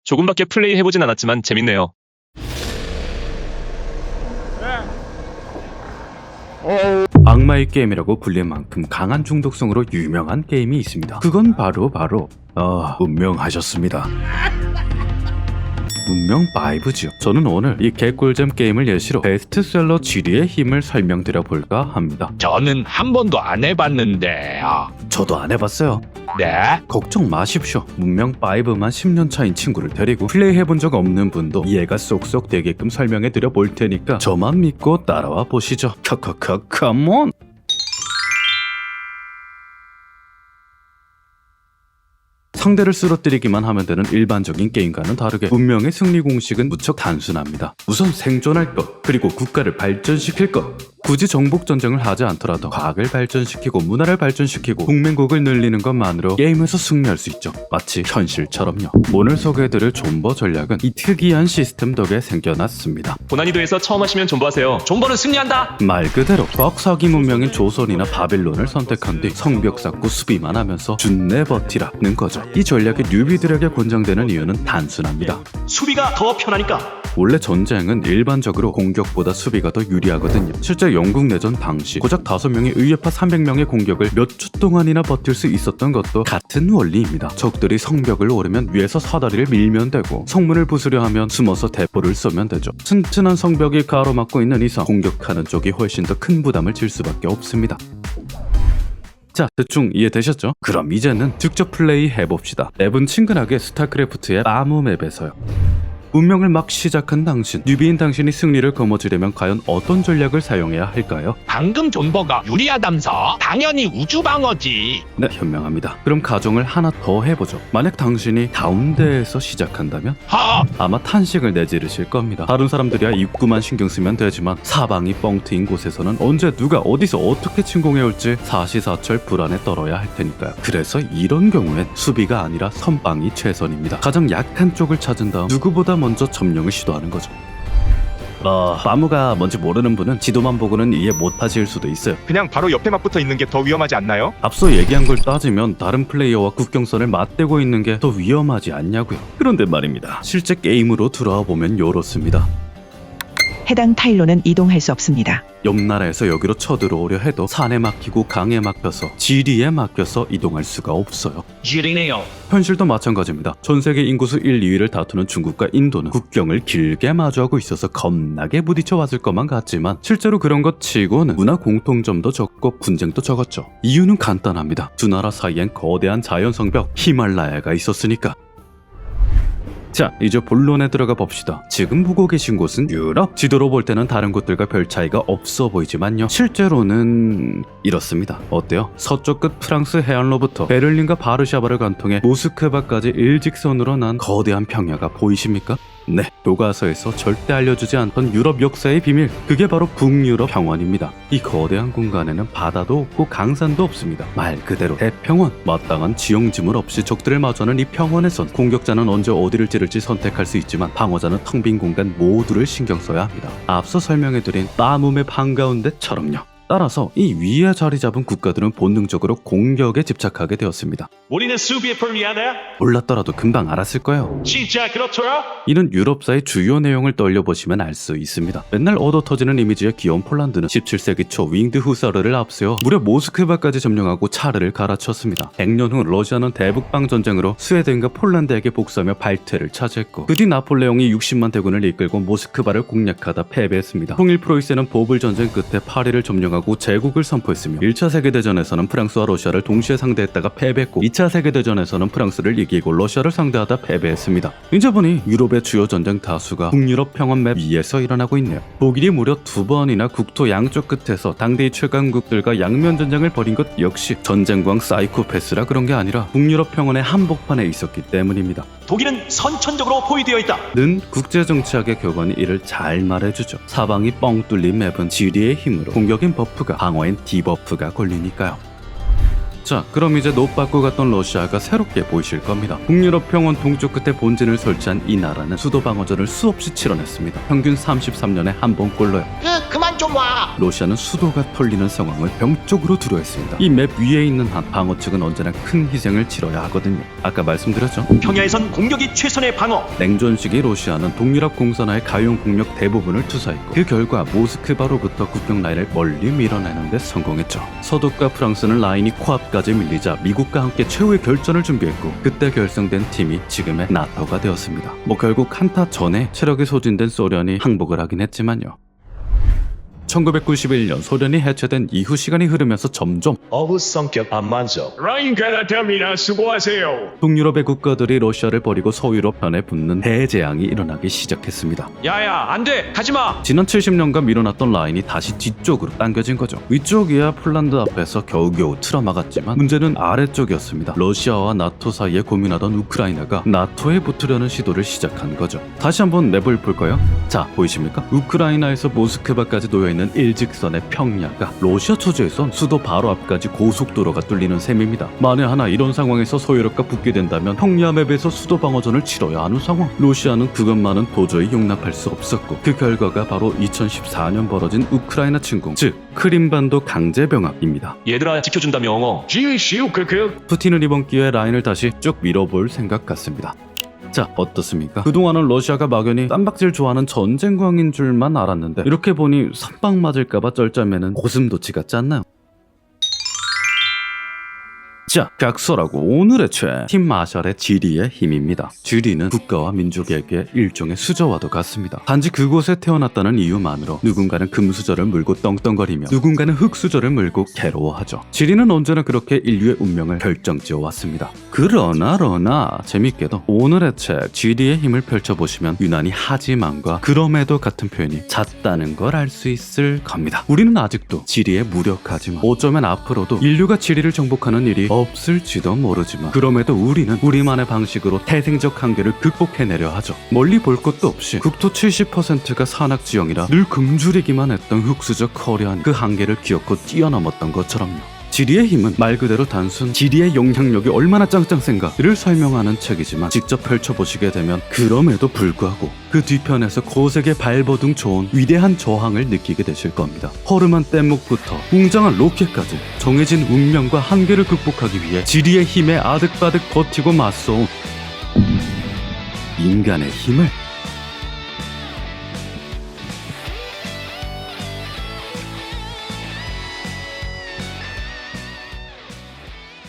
조금밖에 플레이해보진 않았지만 재밌네요. 악마의 게임이라고 불릴 만큼 강한 중독성으로 유명한 게임이 있습니다. 그건 바로 운명하셨습니다. 운명 5죠. 저는 오늘 이 개꿀잼 게임을 예시로 베스트셀러 GD의 힘을 설명드려 볼까 합니다. 저는 한 번도 안 해봤는데요. 저도 안 해봤어요. 네? 걱정 마십시오. 문명 5만 10년 차인 친구를 데리고 플레이해본 적 없는 분도 이해가 쏙쏙 되게끔 설명해드려 볼 테니까 저만 믿고 따라와 보시죠. 컴온! 상대를 쓰러뜨리기만 하면 되는 일반적인 게임과는 다르게 운명의 승리 공식은 무척 단순합니다. 우선 생존할 것, 그리고 국가를 발전시킬 것. 굳이 정복 전쟁을 하지 않더라도 과학을 발전시키고 문화를 발전시키고 동맹국을 늘리는 것만으로 게임에서 승리할 수 있죠. 마치 현실처럼요. 오늘 소개해드릴 존버 전략은 이 특이한 시스템 덕에 생겨났습니다. 고난이도에서 처음 하시면 존버하세요. 존버는 승리한다. 말 그대로 과학사기 문명인 조선이나 바빌론을 선택한 뒤 성벽 쌓고 수비만 하면서 준내 버티라는 거죠. 이 전략이 뉴비들에게 권장되는 이유는 단순합니다. 수비가 더 편하니까. 원래 전쟁은 일반적으로 공격보다 수비가 더 유리하거든요. 실제 영국 내전 당시 고작 5명이 의예파 300명의 공격을 몇 주 동안이나 버틸 수 있었던 것도 같은 원리입니다. 적들이 성벽을 오르면 위에서 사다리를 밀면 되고 성문을 부수려 하면 숨어서 대포를 쏘면 되죠. 튼튼한 성벽이 가로막고 있는 이상 공격하는 쪽이 훨씬 더 큰 부담을 질 수밖에 없습니다. 자, 대충 이해되셨죠? 그럼 이제는 직접 플레이 해봅시다. 맵은 친근하게 스타크래프트의 나무 맵에서요. 운명을 막 시작한 당신, 뉴비인 당신이 승리를 거머쥐려면 과연 어떤 전략을 사용해야 할까요? 방금 존버가 유리하담서. 당연히 우주방어지. 네, 현명합니다. 그럼 가정을 하나 더 해보죠. 만약 당신이 다운데에서 시작한다면? 아마 탄식을 내지르실 겁니다. 다른 사람들이야 입구만 신경 쓰면 되지만 사방이 뻥 트인 곳에서는 언제 누가 어디서 어떻게 침공해올지 사시사철 불안에 떨어야 할 테니까요. 그래서 이런 경우엔 수비가 아니라 선방이 최선입니다. 가장 약한 쪽을 찾은 다음 누구보다 먼저 점령을 시도하는 거죠. 나무가 뭔지 모르는 분은 지도만 보고는 이해 못하실 수도 있어요. 그냥 바로 옆에만 붙어 있는 게 더 위험하지 않나요? 앞서 얘기한 걸 따지면 다른 플레이어와 국경선을 맞대고 있는 게 더 위험하지 않냐고요. 그런데 말입니다. 실제 게임으로 들어와 보면 이렇습니다. 해당 타일로는 이동할 수 없습니다. 옆 나라에서 여기로 쳐들어오려 해도 산에 막히고 강에 막혀서 지리에 막혀서 이동할 수가 없어요. 지리네요. 현실도 마찬가지입니다. 전 세계 인구수 1, 2위를 다투는 중국과 인도는 국경을 길게 마주하고 있어서 겁나게 부딪혀 왔을 것만 같지만 실제로 그런 것 치고는 문화 공통점도 적고 분쟁도 적었죠. 이유는 간단합니다. 두 나라 사이엔 거대한 자연성벽 히말라야가 있었으니까. 자, 이제 본론에 들어가 봅시다. 지금 보고 계신 곳은 유럽. 지도로 볼 때는 다른 곳들과 별 차이가 없어 보이지만요. 실제로는 이렇습니다. 어때요? 서쪽 끝 프랑스 해안로부터 베를린과 바르샤바를 관통해 모스크바까지 일직선으로 난 거대한 평야가 보이십니까? 네, 교과서에서 절대 알려주지 않던 유럽 역사의 비밀, 그게 바로 북유럽 평원입니다. 이 거대한 공간에는 바다도 없고 강산도 없습니다. 말 그대로 대평원, 마땅한 지형지물 없이 적들을 마주하는 이 평원에선 공격자는 언제 어디를 찌를지 선택할 수 있지만 방어자는 텅 빈 공간 모두를 신경 써야 합니다. 앞서 설명해드린 나무맵 한가운데처럼요. 따라서 이 위에 자리 잡은 국가들은 본능적으로 공격에 집착하게 되었습니다. 우리는 수비에 불리하네. 몰랐더라도 금방 알았을 거예요. 진짜 그렇더라. 이는 유럽사의 주요 내용을 떠올려보시면 알 수 있습니다. 맨날 얻어터지는 이미지의 귀여운 폴란드는 17세기 초 윙드 후사르를 앞세워 무려 모스크바까지 점령하고 차르를 갈아쳤습니다. 100년 후 러시아는 대북방 전쟁으로 스웨덴과 폴란드에게 복수하며 발퇴를 차지했고 그 뒤 나폴레옹이 60만 대군을 이끌고 모스크바를 공략하다 패배했습니다. 통일 프로이센은 보불 전쟁 끝에 파리를 점령하고 제국을 선포했으며 1차 세계대전에서는 프랑스와 러시아를 동시에 상대했다가 패배했고 2차 세계대전에서는 프랑스를 이기고 러시아를 상대하다 패배했습니다. 이제 보니 유럽의 주요 전쟁 다수가 북유럽 평원 맵 위에서 일어나고 있네요. 독일이 무려 2번이나 국토 양쪽 끝에서 당대의 최강국들과 양면 전쟁을 벌인 것 역시 전쟁광 사이코패스라 그런 게 아니라 북유럽 평원의 한복판에 있었기 때문입니다. 독일은 선천적으로 포위되어 있다. 는 국제정치학의 격언이 이를 잘 말해주죠. 사방이 뻥 뚫린 맵은 지리의 힘으로 공격엔 버프가 방어엔 디버프가 걸리니까요. 자, 그럼 이제 노받고 갔던 러시아가 새롭게 보이실 겁니다. 북유럽 평원 동쪽 끝에 본진을 설치한 이 나라는 수도 방어전을 수없이 치러냈습니다. 평균 33년에 한 번꼴로요. 그만 좀 와. 러시아는 수도가 털리는 상황을 병적으로 두려워했습니다. 이 맵 위에 있는 한 방어 측은 언제나 큰 희생을 치러야 하거든요. 아까 말씀드렸죠. 평야에선 공격이 최선의 방어. 냉전 시기 러시아는 동유럽 공산화의 가용 국력 대부분을 투사했고 그 결과 모스크바로부터 국경 라인을 멀리 밀어내는 데 성공했죠. 서독과 프랑스는 라인이 코앞까지 밀리자 미국과 함께 최후의 결전을 준비했고 그때 결성된 팀이 지금의 나토가 되었습니다. 결국 한타 전에 체력이 소진된 소련이 항복을 하긴 했지만요. 1991년 소련이 해체된 이후 시간이 흐르면서 점점 어부 성격 안 만족. 라인 갈아탑니다. 수고하세요. 동유럽의 국가들이 러시아를 버리고 서유럽 편에 붙는 대재앙이 일어나기 시작했습니다. 야야 안돼 가지마. 지난 70년간 밀어놨던 라인이 다시 뒤쪽으로 당겨진 거죠. 위쪽이야 폴란드 앞에서 겨우겨우 틀어막았지만 문제는 아래쪽이었습니다. 러시아와 나토 사이에 고민하던 우크라이나가 나토에 붙으려는 시도를 시작한 거죠. 다시 한번 맵을 볼까요? 자, 보이십니까? 우크라이나에서 모스크바까지 놓여있는 일직선의 평야가 러시아 초지에선 수도 바로 앞까지 고속도로가 뚫리는 셈입니다. 만에 하나 이런 상황에서 서유럽과 붙게 된다면 평야 맵에서 수도 방어전을 치러야 하는 상황. 러시아는 그것만은 도저히 용납할 수 없었고 그 결과가 바로 2014년 벌어진 우크라이나 침공, 즉 크림반도 강제 병합입니다. 얘들아 지켜준다며. 지시우크크. 푸틴은 이번 기회에 라인을 다시 쭉 밀어볼 생각 같습니다. 자, 어떻습니까? 그동안은 러시아가 막연히 쌈박질 좋아하는 전쟁광인 줄만 알았는데 이렇게 보니 선빵 맞을까봐 쩔쩔매는 고슴도치 같지 않나요? 자, 각설하고 오늘의 최 팀 마샬의 지리의 힘입니다. 지리는 국가와 민족에게 일종의 수저와도 같습니다. 단지 그곳에 태어났다는 이유만으로 누군가는 금수저를 물고 떵떵거리며 누군가는 흙수저를 물고 괴로워하죠. 지리는 언제나 그렇게 인류의 운명을 결정지어 왔습니다. 그러나 재밌게도 오늘의 책 지리의 힘을 펼쳐보시면 유난히 하지만과 그럼에도 같은 표현이 잦다는 걸 알 수 있을 겁니다. 우리는 아직도 지리에 무력하지만 어쩌면 앞으로도 인류가 지리를 정복하는 일이 없을지도 모르지만 그럼에도 우리는 우리만의 방식으로 태생적 한계를 극복해내려 하죠. 멀리 볼 것도 없이 국토 70%가 산악지형이라 늘 굶주리기만 했던 흙수저 커리한 그 한계를 기어코 뛰어넘었던 것처럼요. 지리의 힘은 말 그대로 단순 지리의 영향력이 얼마나 짱짱센가를 설명하는 책이지만 직접 펼쳐보시게 되면 그럼에도 불구하고 그 뒤편에서 고색의 발버둥 좋은 위대한 저항을 느끼게 되실 겁니다. 허름한 뗏목부터 웅장한 로켓까지 정해진 운명과 한계를 극복하기 위해 지리의 힘에 아득바득 버티고 맞서온 인간의 힘을